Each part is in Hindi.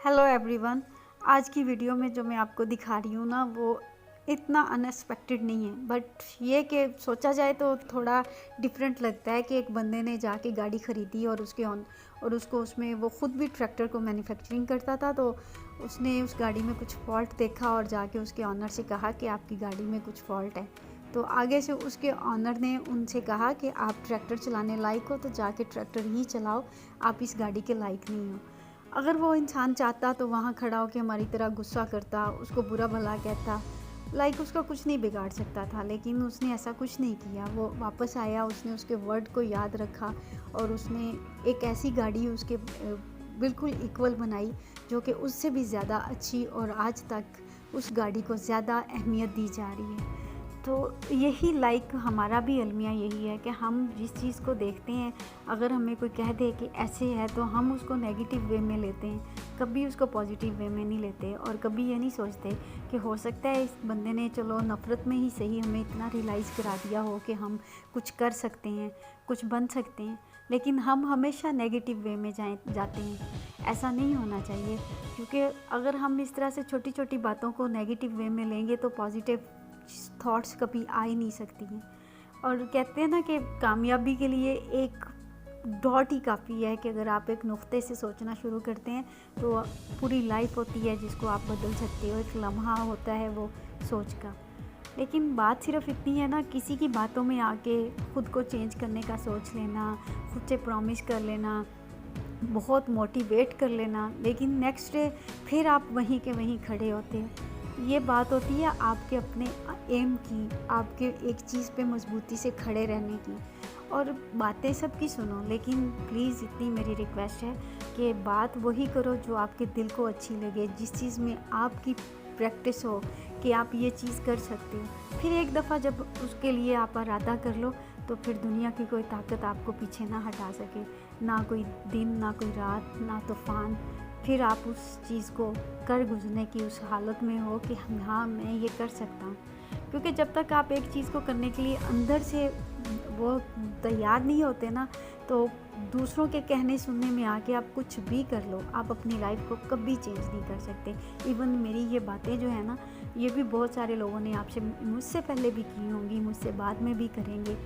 Hello everyone. आज की वीडियो में जो मैं आपको दिखा रही हूँ ना, वो इतना अनएक्सपेक्टेड नहीं है, बट ये कि सोचा जाए तो थोड़ा डिफरेंट लगता है कि एक बंदे ने जाके गाड़ी ख़रीदी और उसको उसमें वो ख़ुद भी ट्रैक्टर को मैन्युफैक्चरिंग करता था, तो उसने उस गाड़ी में कुछ फॉल्ट देखा और जाके उसके ऑनर से कहा कि आपकी गाड़ी में कुछ फॉल्ट है। तो आगे से उसके ऑनर ने उनसे कहा कि आप ट्रैक्टर चलाने लायक हो तो जाके ट्रैक्टर ही चलाओ, आप इस गाड़ी के लायक नहीं हो। अगर वो इंसान चाहता तो वहाँ खड़ा होकर हमारी तरह गुस्सा करता, उसको बुरा भला कहता, उसका कुछ नहीं बिगाड़ सकता था, लेकिन उसने ऐसा कुछ नहीं किया। वो वापस आया, उसने उसके वर्ड को याद रखा और उसने एक ऐसी गाड़ी उसके बिल्कुल इक्वल बनाई जो कि उससे भी ज़्यादा अच्छी, और आज तक उस गाड़ी को ज़्यादा अहमियत दी जा रही है। तो यही हमारा भी अलमिया यही है कि हम जिस चीज़ को देखते हैं, अगर हमें कोई कह दे कि ऐसे है तो हम उसको नेगेटिव वे में लेते हैं, कभी उसको पॉजिटिव वे में नहीं लेते, और कभी ये नहीं सोचते कि हो सकता है इस बंदे ने चलो नफ़रत में ही सही हमें इतना रियलाइज़ करा दिया हो कि हम कुछ कर सकते हैं, कुछ बन सकते हैं, लेकिन हम हमेशा नेगेटिव वे में जाते हैं। ऐसा नहीं होना चाहिए, क्योंकि अगर हम इस तरह से छोटी छोटी बातों को नेगेटिव वे में लेंगे तो पॉजिटिव थॉट्स कभी आ ही नहीं सकती हैं। और कहते हैं ना कि कामयाबी के लिए एक डॉट ही काफ़ी है, कि अगर आप एक नुक्ते से सोचना शुरू करते हैं तो पूरी लाइफ होती है जिसको आप बदल सकते हो। एक लम्हा होता है वो सोच का। लेकिन बात सिर्फ इतनी है ना, किसी की बातों में आके ख़ुद को चेंज करने का सोच लेना, खुद से प्रॉमिस कर लेना, बहुत मोटिवेट कर लेना, लेकिन नेक्स्ट डे फिर आप वहीं के वहीं खड़े होते हैं। ये बात होती है आपके अपने एम की, आपके एक चीज़ पे मजबूती से खड़े रहने की। और बातें सबकी सुनो, लेकिन प्लीज़ इतनी मेरी रिक्वेस्ट है कि बात वही करो जो आपके दिल को अच्छी लगे, जिस चीज़ में आपकी प्रैक्टिस हो कि आप ये चीज़ कर सकते हो। फिर एक दफ़ा जब उसके लिए आप इरादा कर लो तो फिर दुनिया की कोई ताकत आपको पीछे ना हटा सके, ना कोई दिन, ना कोई रात, ना तूफ़ान। फिर आप उस चीज़ को कर गुजरने की उस हालत में हो कि हाँ मैं ये कर सकता हूँ। क्योंकि जब तक आप एक चीज़ को करने के लिए अंदर से वो तैयार नहीं होते ना, तो दूसरों के कहने सुनने में आके आप कुछ भी कर लो, आप अपनी लाइफ को कभी चेंज नहीं कर सकते। इवन मेरी ये बातें जो है ना, ये भी बहुत सारे लोगों ने आपसे मुझसे पहले भी की होंगी, मुझसे बाद में भी करेंगे,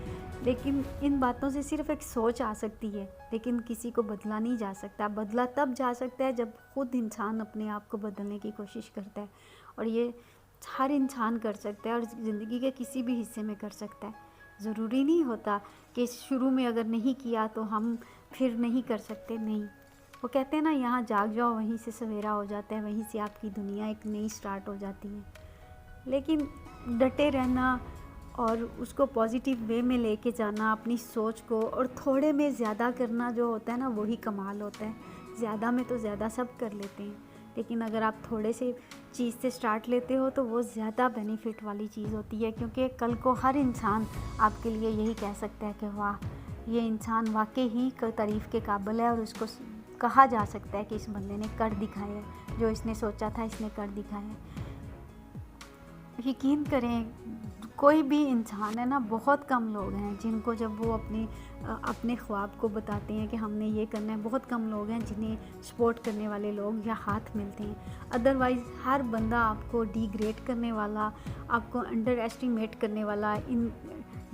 लेकिन इन बातों से सिर्फ एक सोच आ सकती है, लेकिन किसी को बदला नहीं जा सकता। बदला तब जा सकता है जब खुद इंसान अपने आप को बदलने की कोशिश करता है, और ये हर इंसान कर सकता है और ज़िंदगी के किसी भी हिस्से में कर सकता है। ज़रूरी नहीं होता कि शुरू में अगर नहीं किया तो हम फिर नहीं कर सकते, नहीं। वो कहते हैं ना, यहाँ जाग जाओ वहीं से सवेरा हो जाता है, वहीं से आपकी दुनिया एक नई स्टार्ट हो जाती है। लेकिन डटे रहना और उसको पॉजिटिव वे में लेके जाना अपनी सोच को, और थोड़े में ज़्यादा करना जो होता है ना, वही कमाल होता है। ज़्यादा में तो ज़्यादा सब कर लेते हैं, लेकिन अगर आप थोड़े से चीज़ से स्टार्ट लेते हो तो वो ज़्यादा बेनिफिट वाली चीज़ होती है, क्योंकि कल को हर इंसान आपके लिए यही कह सकता है कि वाह, ये इंसान वाकई ही तारीफ़ के काबिल है, और उसको कहा जा सकता है कि इस बंदे ने कर दिखाया है, जो इसने सोचा था इसने कर दिखाया है। यकीन करें, कोई भी इंसान है ना, बहुत कम लोग हैं जिनको जब वो अपने ख्वाब को बताते हैं कि हमने ये करना है, बहुत कम लोग हैं जिन्हें सपोर्ट करने वाले लोग या हाथ मिलते हैं। अदरवाइज़ हर बंदा आपको डिग्रेड करने वाला, आपको अंडर एस्टिमेट करने वाला,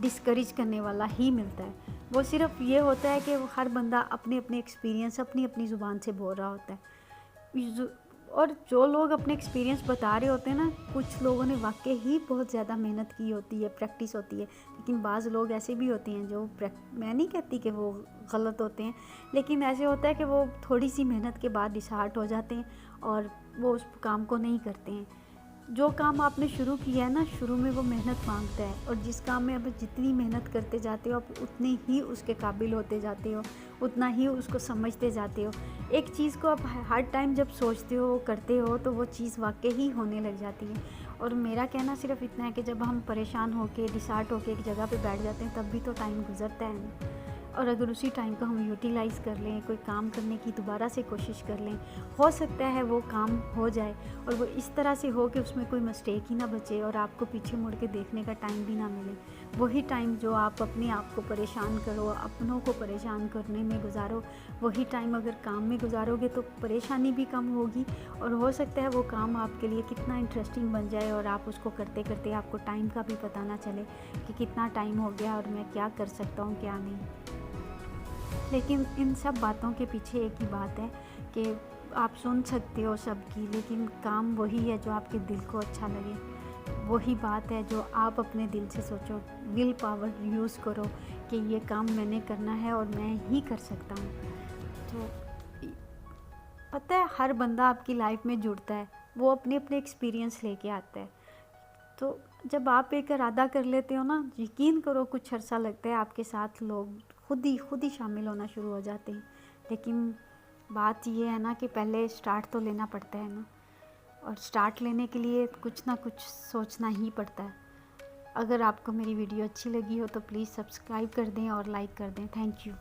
डिस्करेज करने वाला ही मिलता है। वो सिर्फ ये होता है कि वो हर बंदा अपने अपने एक्सपीरियंस अपनी अपनी ज़ुबान से बोल रहा होता है। और जो लोग अपने एक्सपीरियंस बता रहे होते हैं ना, कुछ लोगों ने वाकई ही बहुत ज़्यादा मेहनत की होती है, प्रैक्टिस होती है, लेकिन बाज़ लोग ऐसे भी होते हैं जो मैं नहीं कहती कि वो गलत होते हैं, लेकिन ऐसे होता है कि वो थोड़ी सी मेहनत के बाद डिसहार्ट हो जाते हैं और वो उस काम को नहीं करते हैं। जो काम आपने शुरू किया है ना, शुरू में वो मेहनत मांगता है, और जिस काम में आप जितनी मेहनत करते जाते हो आप उतने ही उसके काबिल होते जाते हो, उतना ही उसको समझते जाते हो। एक चीज़ को आप हर टाइम जब सोचते हो, करते हो, तो वो चीज़ वाकई ही होने लग जाती है। और मेरा कहना सिर्फ इतना है कि जब हम परेशान होकर डिसहार्ट होकर एक जगह पे बैठ जाते हैं, तब भी तो टाइम गुजरता है ना। और अगर उसी टाइम को हम यूटिलाइज़ कर लें, कोई काम करने की दोबारा से कोशिश कर लें, हो सकता है वो काम हो जाए और वो इस तरह से हो कि उसमें कोई मिस्टेक ही ना बचे और आपको पीछे मुड़ के देखने का टाइम भी ना मिले। वही टाइम जो आप अपने आप को परेशान करो, अपनों को परेशान करने में गुजारो, वही टाइम अगर काम में गुजारोगे तो परेशानी भी कम होगी और हो सकता है वो काम आपके लिए कितना इंटरेस्टिंग बन जाए और आप उसको करते करते आपको टाइम का भी पता ना चले कि कितना टाइम हो गया और मैं क्या कर सकता हूँ क्या नहीं। लेकिन इन सब बातों के पीछे एक ही बात है कि आप सुन सकते हो सबकी, लेकिन काम वही है जो आपके दिल को अच्छा लगे। वही बात है जो आप अपने दिल से सोचो, विल पावर यूज़ करो कि ये काम मैंने करना है और मैं ही कर सकता हूँ। तो पता है हर बंदा आपकी लाइफ में जुड़ता है, वो अपने अपने एक्सपीरियंस लेके आता है। तो जब आप एक इरादा कर लेते हो ना, यकीन करो कुछ अरसा लगता है आपके साथ लोग खुद ही शामिल होना शुरू हो जाते हैं। लेकिन बात ये है ना कि पहले स्टार्ट तो लेना पड़ता है ना, और स्टार्ट लेने के लिए कुछ ना कुछ सोचना ही पड़ता है। अगर आपको मेरी वीडियो अच्छी लगी हो तो प्लीज़ सब्सक्राइब कर दें और लाइक कर दें। Thank you.